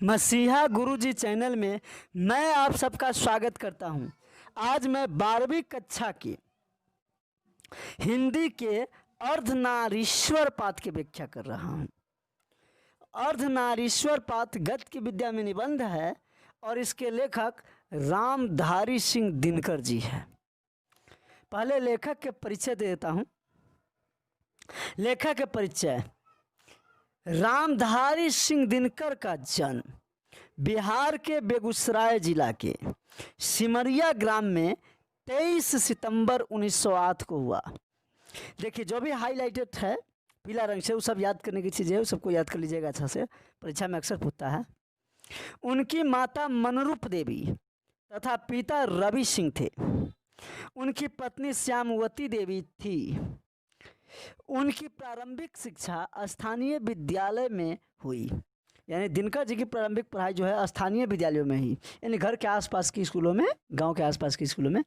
मसीहा गुरुजी चैनल में मैं आप सबका स्वागत करता हूं। आज मैं 12वीं कक्षा की हिंदी के अर्धनारीश्वर पाठ की व्याख्या कर रहा हूं। अर्धनारीश्वर पाठ गद्य की विद्या में निबंध है और इसके लेखक रामधारी सिंह दिनकर जी है। पहले लेखक के परिचय दे देता हूं। लेखक के परिचय: रामधारी सिंह दिनकर का जन्म बिहार के बेगूसराय जिला के सिमरिया ग्राम में 23 सितंबर 1908 को हुआ। देखिए, जो भी हाईलाइटेड है पीला रंग से, वो सब याद करने की चीज़ें है, सबको याद कर लीजिएगा अच्छा से, परीक्षा में अक्सर पूछता है। उनकी माता मनरूप देवी तथा पिता रवि सिंह थे। उनकी पत्नी श्यामवती देवी थी। उनकी प्रारंभिक शिक्षा स्थानीय विद्यालय में हुई, यानी दिनकर जी की प्रारंभिक पढ़ाई जो है स्थानीय विद्यालयों में ही, यानी घर के आसपास की स्कूलों में, गांव के आसपास की स्कूलों में।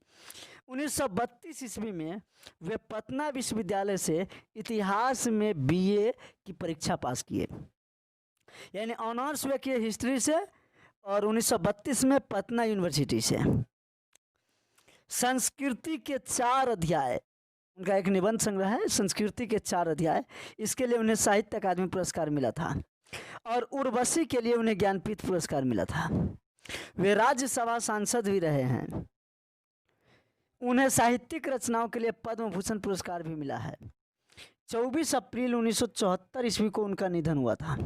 1932 ईस्वी में वे पटना विश्वविद्यालय से इतिहास में बीए की परीक्षा पास किए, यानी ऑनर्स वे किए हिस्ट्री से, और 1932 में पटना यूनिवर्सिटी से। संस्कृति के 4 अध्याय, उनका एक निबंध संग्रह है संस्कृति के 4 अध्याय, इसके लिए उन्हें साहित्य अकादमी पुरस्कार मिला था, और उर्वशी के लिए उन्हें ज्ञानपीठ पुरस्कार मिला था। वे राज्यसभा सांसद भी रहे हैं। उन्हें साहित्यिक रचनाओं के लिए पद्म भूषण पुरस्कार भी मिला है। 24 अप्रैल 1974 ईस्वी को उनका निधन हुआ था।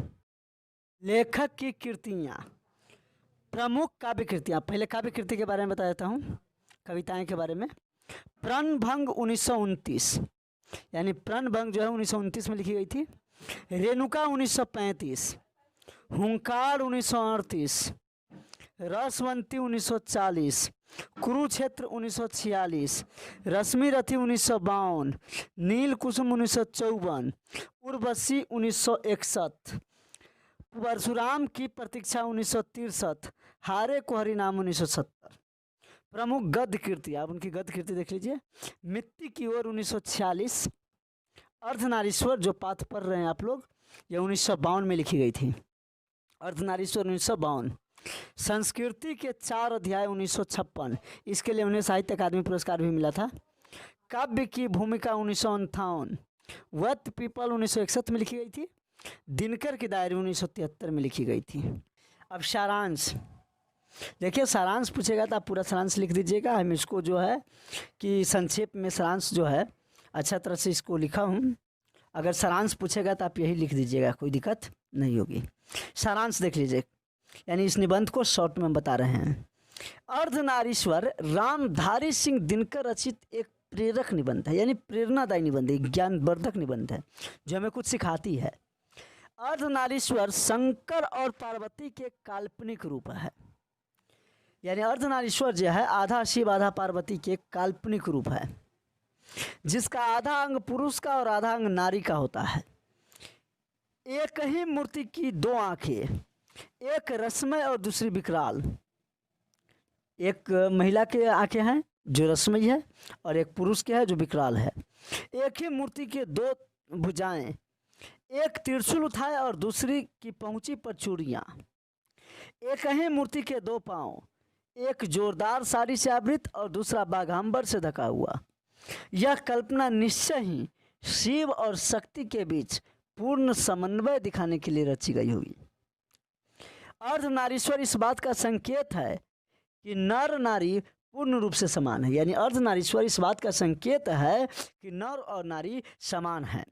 लेखक की कृतियाँ, प्रमुख काव्य कृतियाँ। पहले काव्य कृति के बारे में बता देता हूँ, कविताएं के बारे में। प्रणभंग 1929, यानी प्रणभंग जो है 1929 में लिखी गई थी। रेणुका 1935, हुंकार 1938, रसवंती 1940, कुरुक्षेत्र 1946, रश्मि रथी 1952, नील कुसुम 1954, उर्वशी 1961, परशुराम की प्रतीक्षा 1963, हारे को हरिनाम 1970। प्रमुख गद्य कृति, आप उनकी गद्य कृति देख लीजिए। मिट्टी की ओर 1946, अर्धनारीश्वर जो पाठ पढ़ रहे हैं आप लोग, ये 1952 में लिखी गई थी। अर्धनारीश्वर 1952। संस्कृति के 4 अध्याय 1956, इसके लिए उन्हें साहित्य अकादमी पुरस्कार भी मिला था। काव्य की भूमिका 1958, वत पीपल 1961 में लिखी गई थी। दिनकर की डायरी 1973 में लिखी गई थी। अब सारांश देखिए, सारांश पूछेगा तो आप पूरा सारांश लिख दीजिएगा। हम इसको जो है कि संक्षेप में सारांश जो है अच्छा तरह से इसको लिखा हूँ। अगर सारांश पूछेगा तो आप यही लिख दीजिएगा, कोई दिक्कत नहीं होगी। सारांश देख लीजिए, यानी इस निबंध को शॉर्ट में बता रहे हैं। अर्धनारीश्वर रामधारी सिंह दिनकर रचित एक प्रेरक निबंध है, यानी प्रेरणादायी निबंध है, ज्ञानवर्धक निबंध है जो हमें कुछ सिखाती है। अर्धनारीश्वर शंकर और पार्वती के काल्पनिक रूप है, यानी अर्धनारीश्वर जो है आधा शिव आधा पार्वती के काल्पनिक रूप है, जिसका आधा अंग पुरुष का और आधा अंग नारी का होता है। एक ही मूर्ति की 2 आंखें, एक रश्मय और दूसरी विकराल। एक महिला के आंखें हैं जो रश्मय है, और एक पुरुष के है जो विकराल है। एक ही मूर्ति के 2 भुजाएं, एक त्रिशूल उठाए और दूसरी की पहुंची पर चूड़ियाँ। एक ही मूर्ति के 2 पांव, एक जोरदार साड़ी से आवृत और दूसरा बाघांबर से ढका हुआ। यह कल्पना निश्चय ही शिव और शक्ति के बीच पूर्ण समन्वय दिखाने के लिए रची गई होगी। अर्धनारीश्वर इस बात का संकेत है कि नर नारी पूर्ण रूप से समान है, यानी अर्धनारीश्वर इस बात का संकेत है कि नर और नारी समान हैं।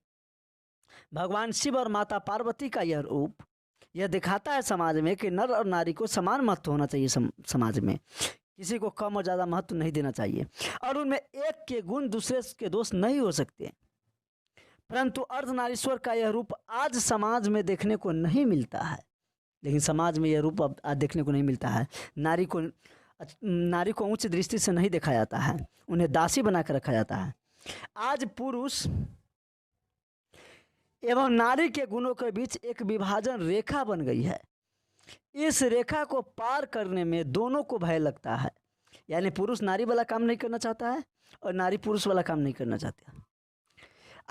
भगवान शिव और माता पार्वती का यह रूप यह दिखाता है समाज में कि नर और नारी को समान महत्व होना चाहिए। समाज में किसी को कम और ज़्यादा महत्व नहीं देना चाहिए, और उनमें एक के गुण दूसरे के दोष नहीं हो सकते। परंतु अर्धनारीश्वर का यह रूप आज समाज में देखने को नहीं मिलता है, लेकिन समाज में यह रूप अब आज देखने को नहीं मिलता है। नारी को उच्च दृष्टि से नहीं देखा जाता है, उन्हें दासी बनाकर रखा जाता है। आज पुरुष एवं नारी के गुणों के बीच एक विभाजन रेखा बन गई है। इस रेखा को पार करने में दोनों को भय लगता है, यानी पुरुष नारी वाला काम नहीं करना चाहता है और नारी पुरुष वाला काम नहीं करना चाहता।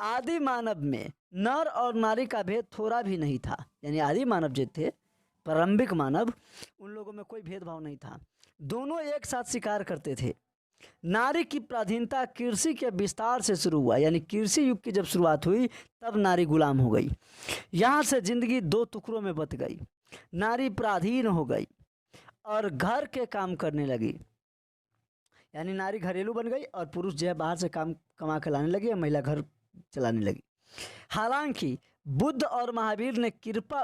आदि मानव में नर और नारी का भेद थोड़ा भी नहीं था, यानी आदि मानव जो थे प्रारंभिक मानव, उन लोगों में कोई भेदभाव नहीं था, दोनों एक साथ शिकार करते थे। नारी की प्राधीनता कृषि के विस्तार से शुरू हुआ, यानी कृषि युग की जब शुरुआत हुई तब नारी गुलाम हो गई। यहाँ से जिंदगी दो टुकड़ों में बट गई। नारी पराधीन हो गई और घर के काम करने लगी, यानी नारी घरेलू बन गई और पुरुष जो है बाहर से काम कमा के लाने लगे, महिला घर चलाने लगी। हालांकि बुद्ध और महावीर ने कृपा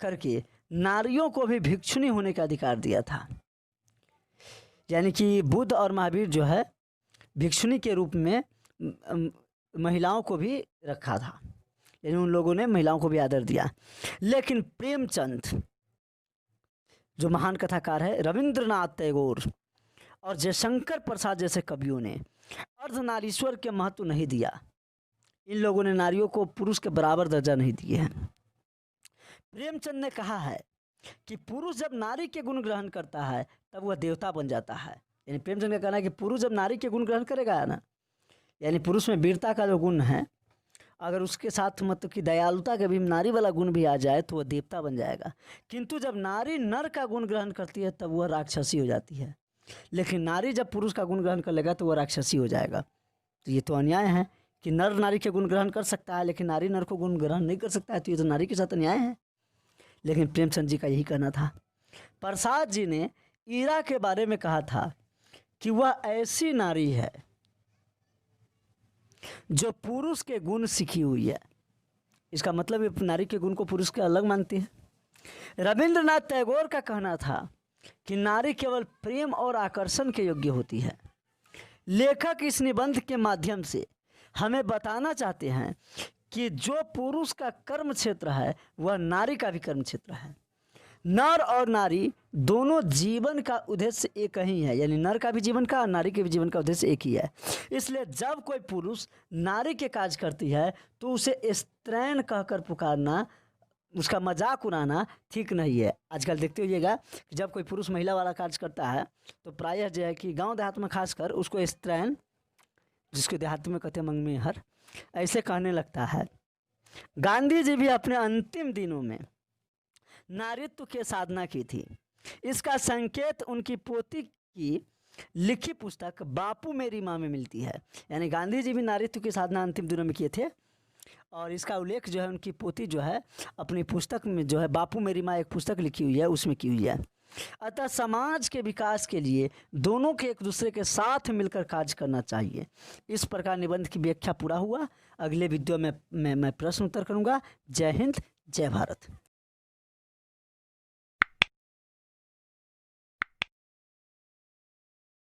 करके नारियों को भी भिक्षुणी होने का अधिकार दिया था, यानी कि बुद्ध और महावीर जो है भिक्षुणी के रूप में महिलाओं को भी रखा था, यानी उन लोगों ने महिलाओं को भी आदर दिया। लेकिन प्रेमचंद जो महान कथाकार है, रविंद्रनाथ टैगोर और जयशंकर प्रसाद जैसे कवियों ने अर्धनारीश्वर के महत्व नहीं दिया। इन लोगों ने नारियों को पुरुष के बराबर दर्जा नहीं दिए हैं। प्रेमचंद ने कहा है कि पुरुष जब नारी के गुण ग्रहण करता है तब वह देवता बन जाता है। यानी प्रेमचंद का कहना है कि पुरुष जब नारी के गुण ग्रहण करेगा ना, यानी पुरुष में वीरता का जो गुण है, अगर उसके साथ मतलब कि दयालुता के भी नारी वाला गुण भी आ जाए तो वह देवता बन जाएगा। किंतु जब नारी नर का गुण ग्रहण करती है तब वह राक्षसी हो जाती है। लेकिन नारी जब पुरुष का गुण ग्रहण कर लेगा तो वह राक्षसी हो जाएगा। तो ये तो अन्याय है कि नर नारी के गुण ग्रहण कर सकता है लेकिन नारी नर को गुण ग्रहण नहीं कर सकता है, तो ये तो नारी के साथ अन्याय है। लेकिन प्रेमचंद जी का यही कहना था। प्रसाद जी ने ईरा के बारे में कहा था कि वह ऐसी नारी है जो पुरुष के गुण सीखी हुई है। इसका मतलब ये नारी के गुण को पुरुष के अलग मानती है। रविंद्रनाथ टैगोर का कहना था कि नारी केवल प्रेम और आकर्षण के योग्य होती है। लेखक इस निबंध के माध्यम से हमें बताना चाहते हैं कि जो पुरुष का कर्म क्षेत्र है वह नारी का भी कर्म क्षेत्र है। नर और नारी दोनों जीवन का उद्देश्य एक ही है, यानी नर का भी जीवन का और नारी के भी जीवन का उद्देश्य एक ही है। इसलिए जब कोई पुरुष नारी के काज करती है तो उसे स्त्रैण कहकर पुकारना, उसका मजाक उड़ाना ठीक नहीं है। आजकल देखते होइएगा कि जब कोई पुरुष महिला वाला कार्य करता है तो प्रायः जो है कि गांव देहात में खासकर उसको स्त्रैण, जिसको देहात में कहते हैं मंगमेहर, ऐसे कहने लगता है। गांधी जी भी अपने अंतिम दिनों में नारीत्व की साधना की थी। इसका संकेत उनकी पोती की लिखी पुस्तक बापू मेरी माँ में मिलती है। यानी गांधी जी भी नारीत्व की साधना अंतिम दिनों में किए थे और इसका उल्लेख जो है उनकी पोती जो है अपनी पुस्तक में जो है बापू मेरी माँ एक पुस्तक लिखी हुई है उसमें की हुई है। अतः समाज के विकास के लिए दोनों के एक दूसरे के साथ मिलकर कार्य करना चाहिए। इस प्रकार निबंध की व्याख्या पूरा हुआ। अगले वीडियो में मैं प्रश्न उत्तर करूँगा। जय हिंद, जय भारत।